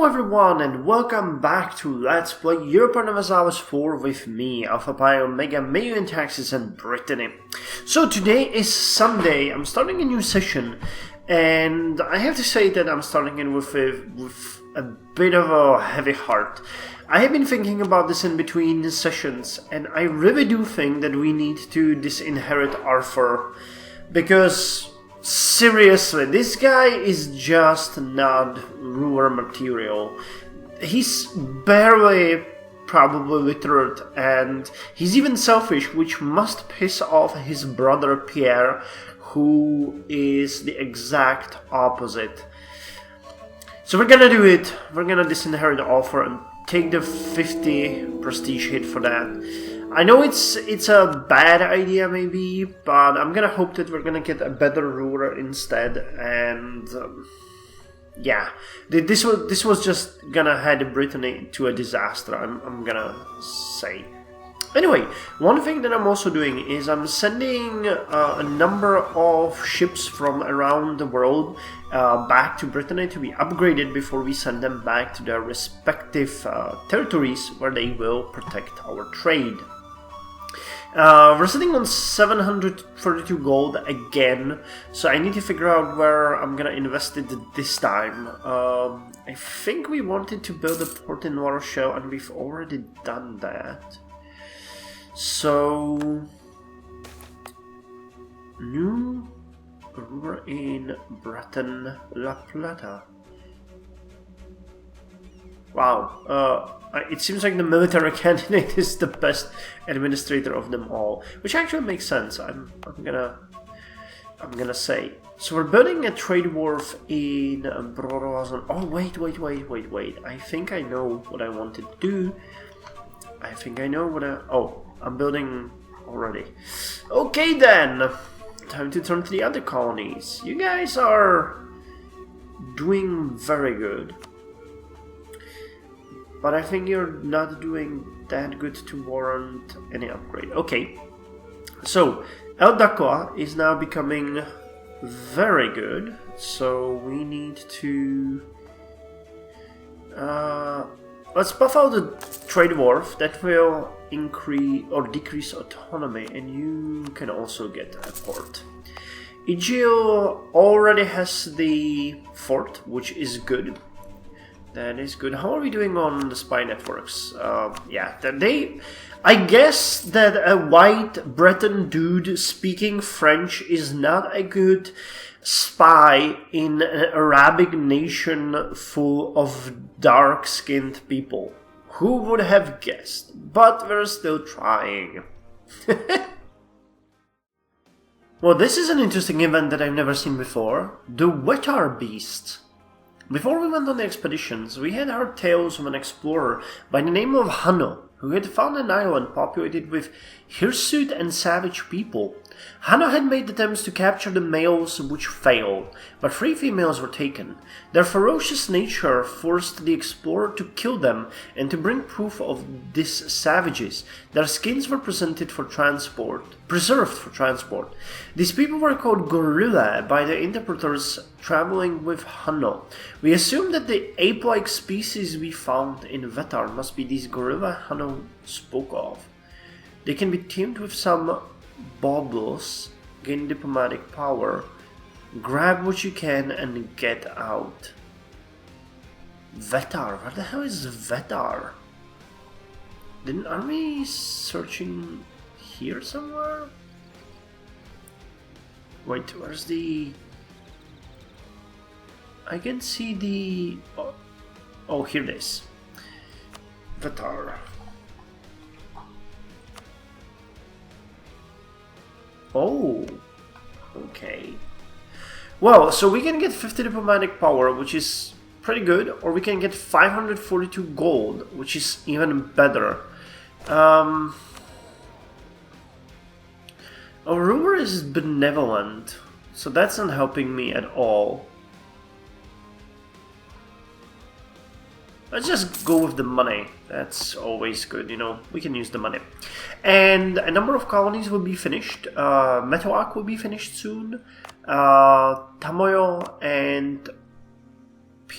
Hello everyone and welcome back to Let's Play Europa Universalis IV with me, Alfapiomega, Meiou and Taxes and Brittany. So today is Sunday, I'm starting a new session and I have to say that I'm starting it with a bit of a heavy heart. I have been thinking about this in between sessions and I really do think that we need to disinherit Arthur because seriously, this guy is just not ruler material. He's barely probably literate and he's even selfish, which must piss off his brother Pierre, who is the exact opposite. So we're gonna do it. We're gonna disinherit Arthur and take the 50 prestige hit for that. I know it's a bad idea maybe, but I'm gonna hope that we're gonna get a better ruler instead. And yeah, this was just gonna head Brittany to a disaster. I'm gonna say. Anyway, one thing that I'm also doing is I'm sending a number of ships from around the world back to Brittany to be upgraded before we send them back to their respective territories where they will protect our trade. We're sitting on 732 gold again, so I need to figure out where I'm gonna invest it this time. I think we wanted to build a port in La Rochelle and we've already done that. So, new ruler in Breton La Plata. Wow, it seems like the military candidate is the best administrator of them all, which actually makes sense. I'm gonna say. So we're building a trade wharf in Brorazon. Oh wait! I think I know what I want to do. Oh, I'm building already. Okay then, time to turn to the other colonies. You guys are doing very good. But I think you're not doing that good to warrant any upgrade. Okay, so El Dacoa is now becoming very good. So we need to let's buff out the trade wharf. That will increase or decrease autonomy, and you can also get a port. Igil already has the fort, which is good. That is good. How are we doing on the spy networks? Yeah, I guess that a white Breton dude speaking French is not a good spy in an Arabic nation full of dark-skinned people. Who would have guessed? But we're still trying. Well, this is an interesting event that I've never seen before. The Wetar Beast. Before we went on the expeditions, we had heard tales of an explorer by the name of Hanno, who had found an island populated with hirsute and savage people. Hanno had made attempts to capture the males, which failed, but 3 females were taken. Their ferocious nature forced the explorer to kill them and to bring proof of these savages. Their skins were preserved for transport. These people were called gorilla by the interpreters traveling with Hanno. We assume that the ape-like species we found in Wetar must be these gorilla Hanno spoke of. They can be tamed with some baubles, gain diplomatic power, grab what you can and get out. Wetar, where the hell is Wetar? Aren't we searching here somewhere? Wait, where's the... I can see the... Oh, here it is. Wetar. Oh, okay. Well, so we can get 50 diplomatic power, which is pretty good, or we can get 542 gold, which is even better. Our ruler is benevolent, so that's not helping me at all. Let's just go with the money. That's always good, you know, we can use the money. And a number of colonies will be finished. Metoak will be finished soon. Tamoyo and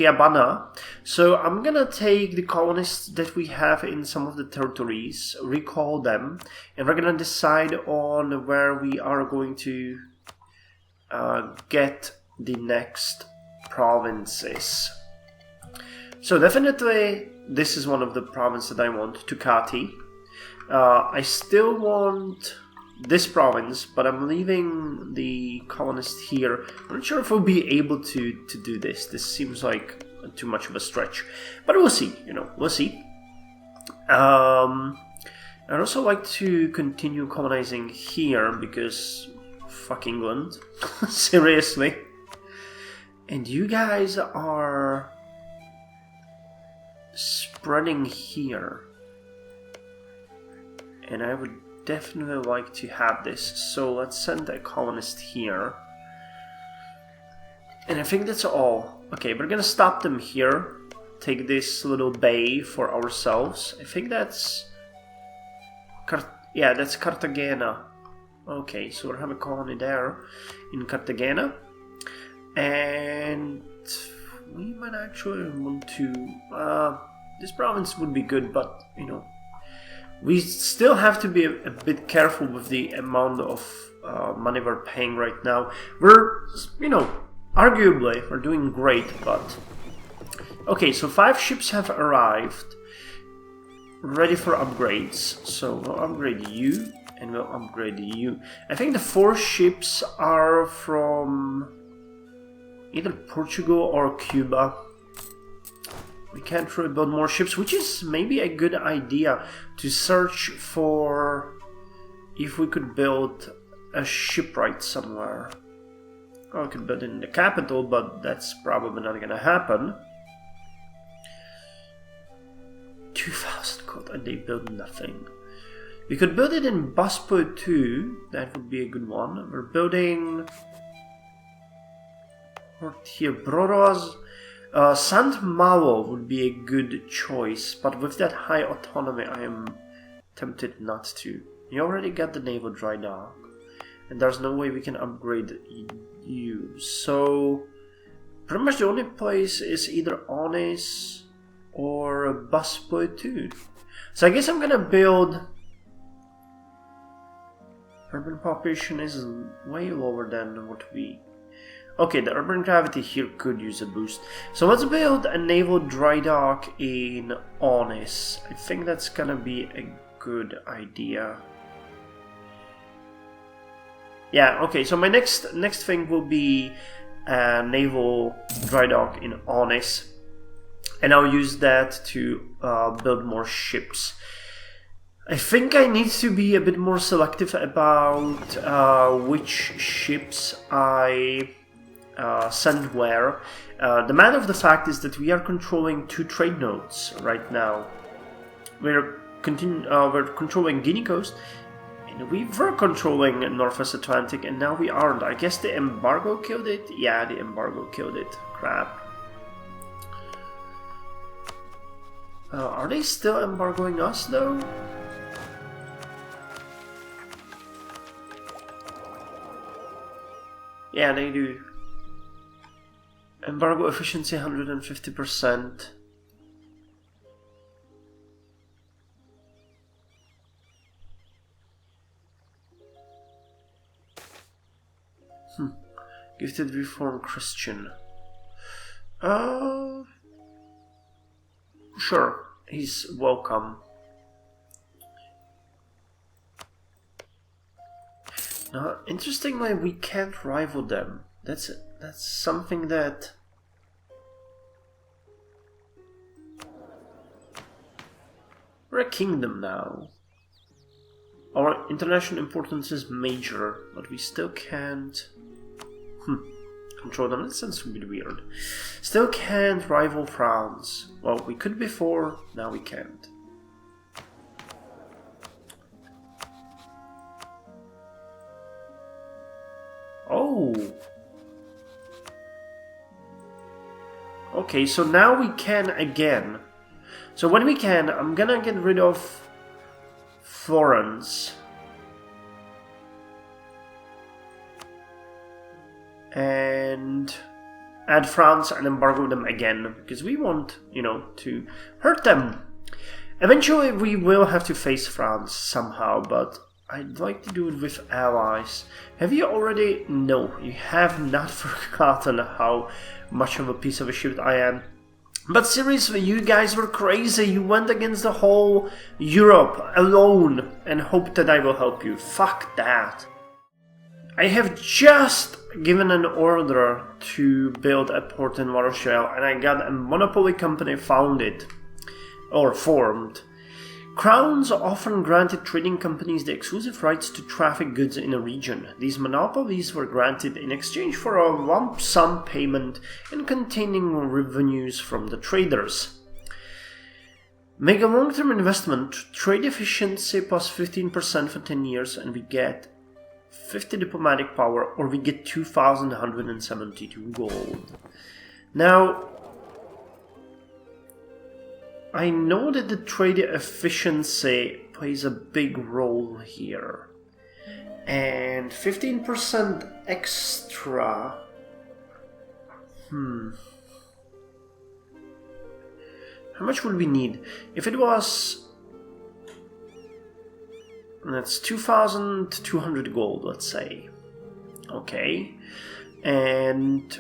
Fiabana. So I'm gonna take the colonists that we have in some of the territories, recall them, and we're gonna decide on where we are going to get the next provinces. So definitely this is one of the provinces that I want, Tukati. I still want this province, but I'm leaving the colonist here. I'm not sure if we'll be able to do this. This seems like too much of a stretch, but we'll see. We'll see. I'd also like to continue colonizing here because fuck England, seriously. And you guys are spreading here, and I would definitely like to have this, so let's send a colonist here. And I think that's all. Okay, we're gonna stop them here, take this little bay for ourselves. I think that's that's Cartagena. Okay, so we'll have a colony there in Cartagena, and we might actually want to this province would be good, but we still have to be a bit careful with the amount of money we're paying right now. We're, arguably, we're doing great, but... Okay, so 5 ships have arrived, ready for upgrades. So we'll upgrade you, and we'll upgrade you. I think the 4 ships are from either Portugal or Cuba. We can't really build more ships, which is maybe a good idea to search for if we could build a shipwright somewhere. Or we could build it in the capital, but that's probably not gonna happen. 2,000 gold and they build nothing. We could build it in Baspo too, that would be a good one. We're building here, Broros. Sant Malo would be a good choice, but with that high autonomy I am tempted not to. You already got the naval dry dock, and there's no way we can upgrade you. So pretty much the only place is either Onis or Baspo. So I guess I'm gonna build... Urban population is way lower than what we... Okay, the urban gravity here could use a boost. So let's build a naval dry dock in Onis. I think that's gonna be a good idea. Yeah, okay, so my next thing will be a naval dry dock in Onis. And I'll use that to build more ships. I think I need to be a bit more selective about which ships I... send where. The matter of the fact is that we are controlling 2 trade nodes right now. We're controlling Guinea Coast, and we were controlling Northwest Atlantic, and now we aren't. I guess the embargo killed it? Yeah, the embargo killed it. Crap. Are they still embargoing us though? Yeah, they do. Embargo efficiency 150%. Gifted Reformed Christian. Sure, he's welcome. Now, interestingly, we can't rival them. That's something that... We're a kingdom now. Our international importance is major, but we still can't... Control them. That sounds a bit weird. Still can't rival France. Well, we could before, now we can't. Oh! Okay, so now we can again. So when we can, I'm gonna get rid of Florence. And add France and embargo them again, because we want, you know, to hurt them. Eventually we will have to face France somehow, but I'd like to do it with allies. Have you already? No, you have not forgotten how much of a piece of a shit I am. But seriously, you guys were crazy. You went against the whole Europe alone and hoped that I will help you. Fuck that. I have just given an order to build a port in La Rochelle, and I got a monopoly company founded, or formed. Crowns often granted trading companies the exclusive rights to traffic goods in a region. These monopolies were granted in exchange for a lump sum payment and containing revenues from the traders. Make a long-term investment, trade efficiency plus 15% for 10 years, and we get 50 diplomatic power, or we get 2,172 gold. Now, I know that the trade efficiency plays a big role here. And 15% extra... How much would we need? If it was... That's 2,200 gold, let's say. Okay. And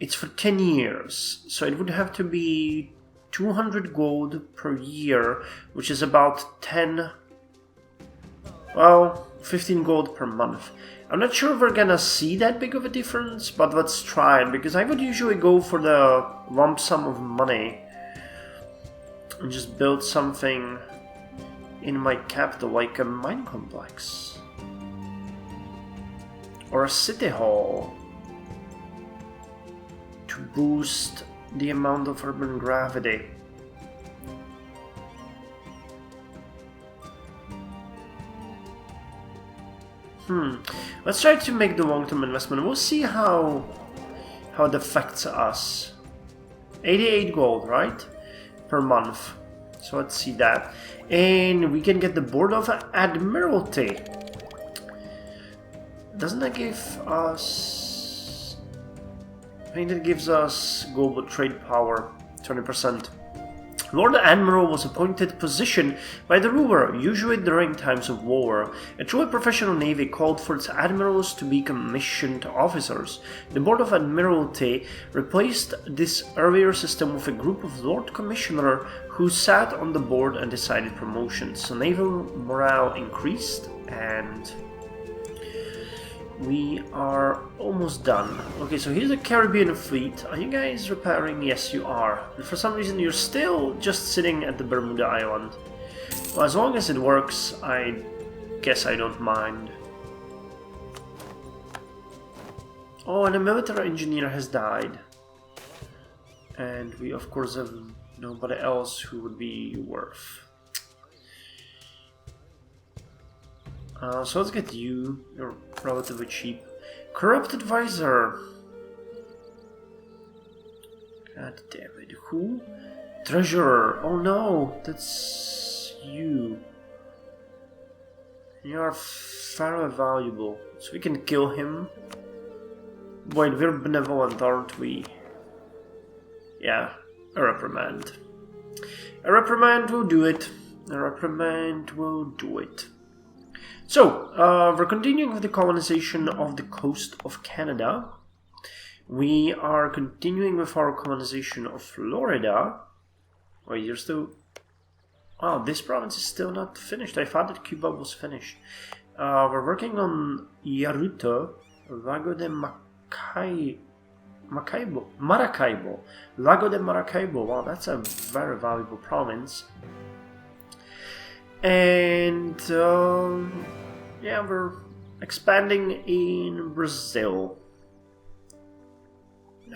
it's for 10 years. So it would have to be 200 gold per year, which is about 15 gold per month. I'm not sure if we're gonna see that big of a difference, but let's try it, because I would usually go for the lump sum of money and just build something in my capital, like a mine complex or a city hall, to boost the amount of urban gravity. Let's try to make the long-term investment. We'll see how it affects us. 88 gold, right? Per month. So let's see that. And we can get the Board of Admiralty. Doesn't that give us... I think that gives us global trade power, 20%. Lord Admiral was appointed position by the ruler, usually during times of war. A truly professional navy called for its admirals to be commissioned officers. The Board of Admiralty replaced this earlier system with a group of Lord Commissioner who sat on the board and decided promotions. So naval morale increased, and we are almost done. Okay, so here's the Caribbean fleet. Are you guys repairing? Yes, you are. And for some reason you're still just sitting at the Bermuda Island. Well, as long as it works, I guess I don't mind. Oh, and a military engineer has died. And we of course have nobody else who would be worth. So let's get you. You're relatively cheap. Corrupt advisor. God damn it. Who? Treasurer. Oh no, that's you. You are fairly valuable. So we can kill him. Wait, we're benevolent, aren't we? Yeah, a reprimand. A reprimand will do it. A reprimand will do it. So, we're continuing with the colonization of the coast of Canada. We are continuing with our colonization of Florida. Wait, you're still... Wow, this province is still not finished. I thought that Cuba was finished. We're working on Yaruto, Lago de Maracaibo. Lago de Maracaibo. Wow, that's a very valuable province. And yeah, we're expanding in Brazil.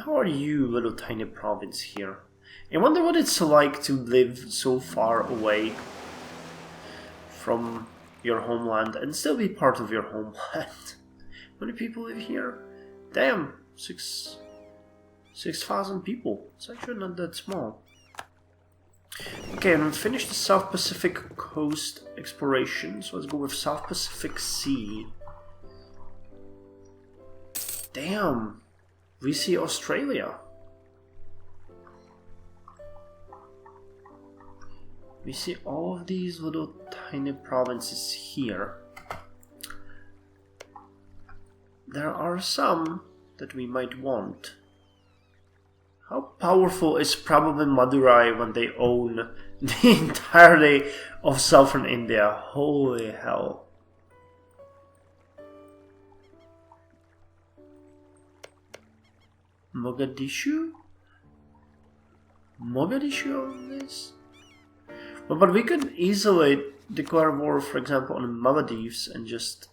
How are you, little tiny province here? I wonder what it's like to live so far away from your homeland and still be part of your homeland. How many people live here? Damn, 6,000 people. It's actually not that small. Okay, and we've finished the South Pacific coast exploration, so let's go with South Pacific Sea. Damn. We see Australia. We see all of these little tiny provinces here. There are some that we might want. How powerful is probably Madurai when they own the entirety of southern India? Holy hell. Mogadishu? Mogadishu on this? Well, but we could easily declare war, for example, on the Maldives and just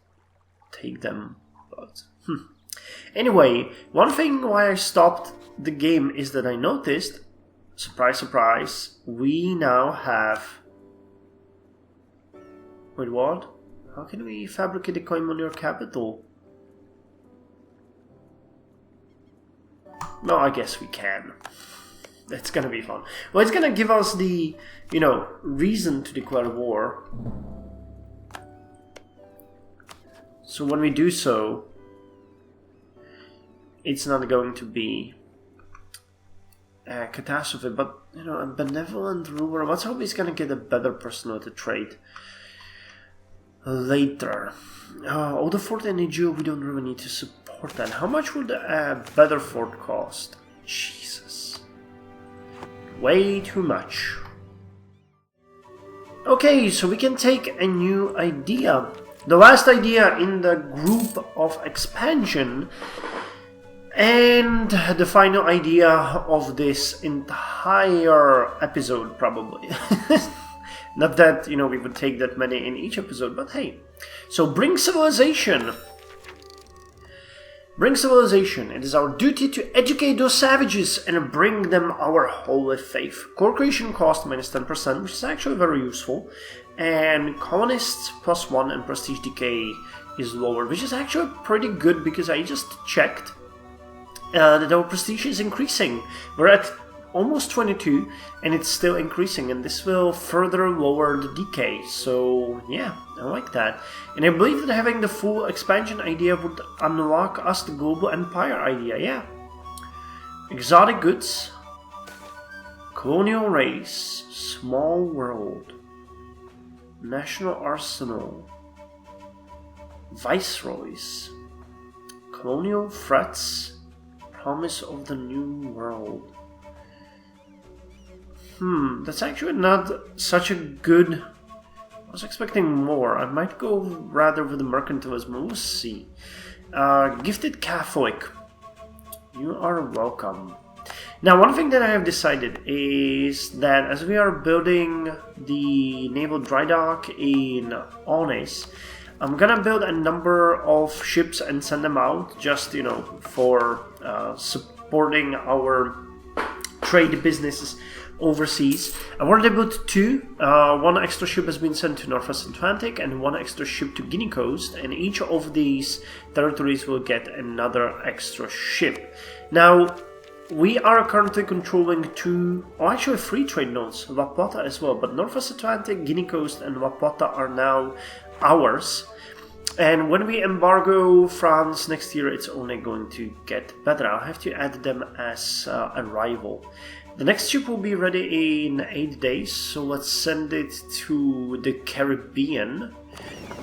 take them. But anyway, one thing why I stopped the game is that I noticed, surprise, surprise, we now have... Wait, what? How can we fabricate a coin on your capital? No, I guess we can. That's gonna be fun. Well, it's gonna give us the, reason to declare war. So when we do so, it's not going to be a catastrophe, but, a benevolent ruler. Let's hope he's gonna get a better personality trait later. All the fort in Nigeria, we don't really need to support that. How much would a better fort cost? Jesus. Way too much. Okay, so we can take a new idea. The last idea in the group of expansion, and the final idea of this entire episode, probably. Not that, we would take that many in each episode, but hey. So, bring civilization. Bring civilization. It is our duty to educate those savages and bring them our holy faith. Core creation cost -10%, which is actually very useful. And colonists +1 and prestige decay is lower, which is actually pretty good because I just checked that our prestige is increasing. We're at almost 22 and it's still increasing, and this will further lower the decay. So yeah, I like that. And I believe that having the full expansion idea would unlock us the global empire idea. Yeah, exotic goods, colonial race, small world, national arsenal, viceroys, colonial threats, promise of the new world. That's actually not such a good... I was expecting more. I might go rather with the mercantilism. We'll see. Gifted Catholic. You are welcome. Now, one thing that I have decided is that as we are building the naval dry dock in Onis, I'm gonna build a number of ships and send them out just, for supporting our trade businesses overseas. I wanted to build 2. One extra ship has been sent to Northwest Atlantic and 1 extra ship to Guinea Coast, and each of these territories will get another extra ship. Now, we are currently controlling 2, or actually 3 trade nodes, La Plata as well, but Northwest Atlantic, Guinea Coast and La Plata are now ours. And when we embargo France next year, it's only going to get better. I'll have to add them as a rival. The next ship will be ready in 8 days, so let's send it to the Caribbean,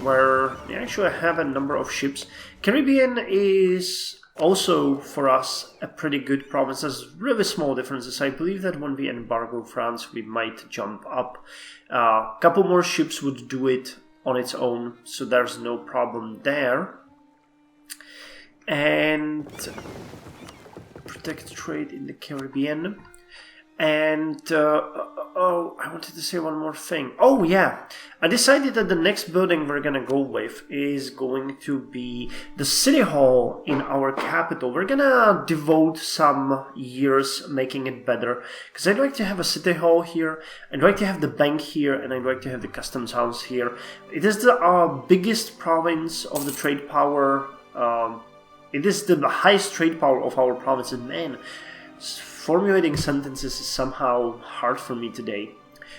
where we actually have a number of ships. Caribbean is also, for us, a pretty good province. There's really small differences. I believe that when we embargo France, we might jump up. A couple more ships would do it on its own, so there's no problem there. And protect trade in the Caribbean. And, I wanted to say one more thing. Oh, yeah. I decided that the next building we're gonna go with is going to be the city hall in our capital. We're gonna devote some years making it better, because I'd like to have a city hall here, I'd like to have the bank here, and I'd like to have the customs house here. It is the biggest province of the trade power. It is the highest trade power of our province, and man, formulating sentences is somehow hard for me today.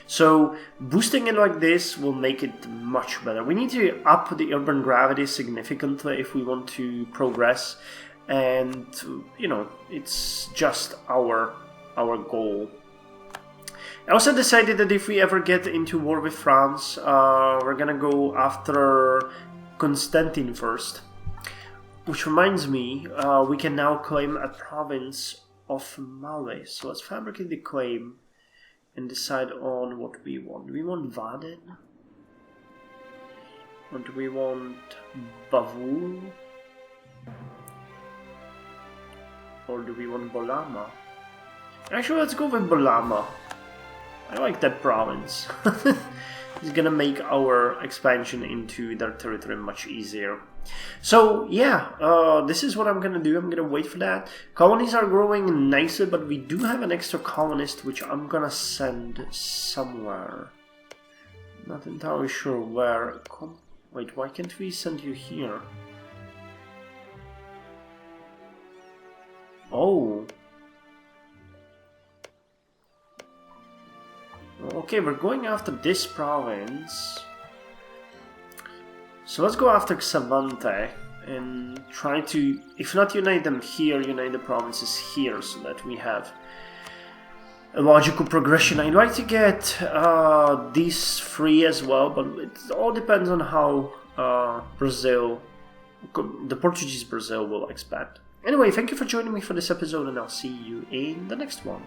So boosting it like this will make it much better. We need to up the urban gravity significantly if we want to progress. and you know, it's just our goal. I also decided that if we ever get into war with France, we're gonna go after Constantine first. Which reminds me, we can now claim a province of Mali. So let's fabricate the claim and decide on what we want. Do we want Vaden? Or do we want Bavul? Or do we want Bolama? Actually, let's go with Bolama. I like that province. It's gonna make our expansion into their territory much easier. So yeah, this is what I'm gonna do. I'm gonna wait for that. Colonies are growing nicer, but we do have an extra colonist which I'm gonna send somewhere. Not entirely sure where. Wait, why can't we send you here? Oh. Okay, we're going after this province. So let's go after Xavante and try to, if not unite them here, unite the provinces here so that we have a logical progression. I'd like to get these free as well, but it all depends on how Brazil, the Portuguese Brazil, will expand. Anyway, thank you for joining me for this episode, and I'll see you in the next one.